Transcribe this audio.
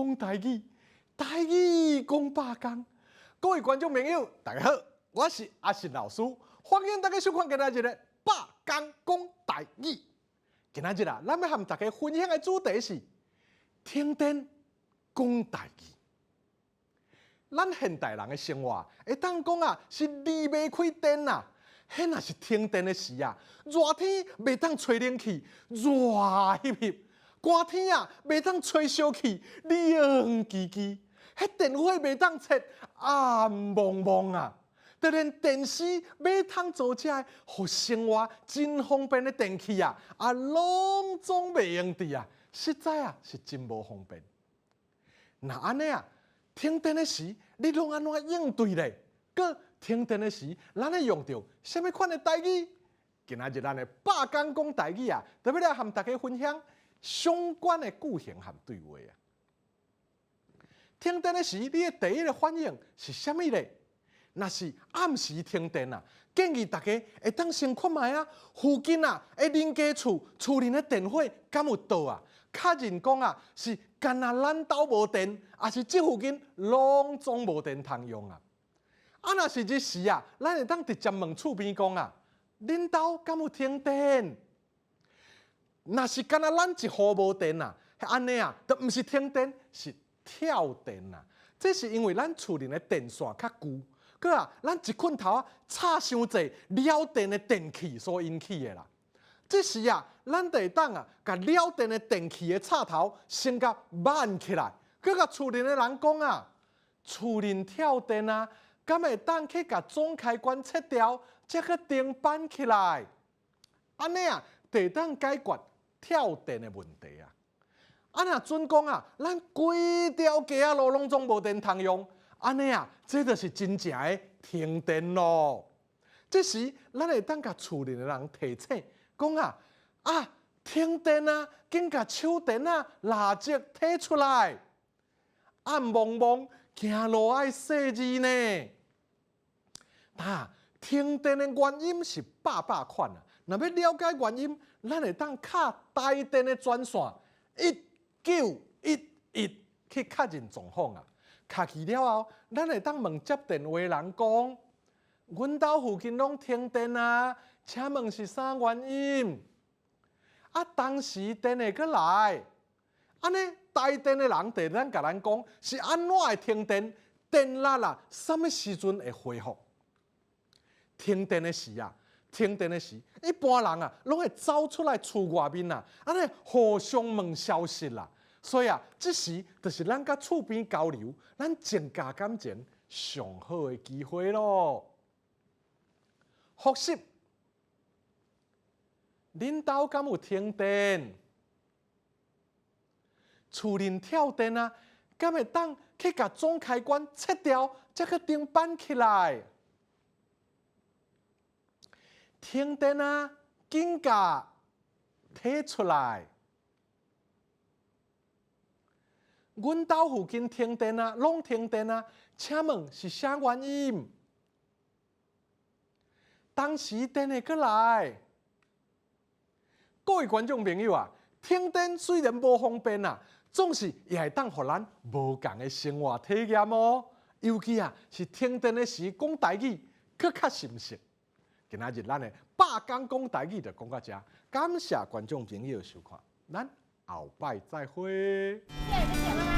讲台语，台语讲百工。各位观众朋友，大家好，我是阿信老师，欢迎大家收看今仔日的百工讲台语。今仔日啊，咱要和大家分享的主题是停电讲台语。咱现代人的生活，会当讲啊，是离袂开电呐。迄若是停电的时啊，热天袂当吹冷气，热翕翕；寒天啊，袂当吹烧气，凉叽叽。迄电火袂当切，暗蒙蒙啊！就连电视买通做遮个，互生活真方便的电器啊，拢总袂用伫啊！实在啊，是真无方便。那安尼啊，停电的时，你拢安怎应对咧？搁停电的时，咱会用到什么款的台语？今仔日咱的百工讲台语啊，特别来和大家分享相关的句型和对话啊。停电的时，你的第一个反应是啥物咧？若是暗时停电啊，建议大家会当先看卖啊，附近啊的邻家厝邻的电火敢有倒啊？确认讲啊，是干那咱兜无电，还是这附近拢总无电通用啊？啊，若是日时啊，咱会当直接问厝边讲啊，恁兜敢有停电？若是干那咱一户无电啊，安尼啊，都毋是停电，是跳电啊。这是因为咱厝邻的电线较旧，佮啊，咱一困头啊插伤济了电的电器所引起的啦。这时啊，咱就会当啊，甲了电的电器的插头先甲挽起来，佮甲厝邻的人讲啊，厝邻跳电啊。敢会当去甲总开关切掉，再去电扳起来，安尼啊，就当解决跳电的问题啊。啊，若准讲啊，咱规条街啊路拢总无电通用，安尼啊，这就是真正的停电咯。这时，咱会当甲厝邻的人提醒，讲啊，停电啊，紧甲手电啊、蜡烛摕出来，暗蒙蒙。行路爱细字呢。停电的原因是百款啊。若要了解原因，咱会当敲台电的专线1911去确认状况啊。敲去了后，咱会当问接电话的人讲，阮兜附近拢停电啊，请问是啥原因？啊，当时电会阁来，安尼。台电的人就咱甲咱讲是安怎会停电，电力啊，什么时阵会恢复？停电的时啊，一般人啊，拢会走出来厝外面啊，安尼互相问消息啦。所以啊，这时就是咱甲厝边交流，咱增加感情上好的机会咯。复习，恁兜敢有停电？厝邻跳电啊，敢会当去甲总开关切掉，再去电扳起来？停电啊，紧甲摕出来。阮兜附近停电啊，拢停电啊，请问是啥原因？当时电会阁来。各位观众朋友啊，停电虽然无方便啊。总是也会当互咱无共的生活体验哦，尤其啊是停电的时讲台语，佫较熟悉。今仔日咱的百工讲台语就讲到这，感谢观众朋友收看，咱后摆再会。谢谢，拜拜。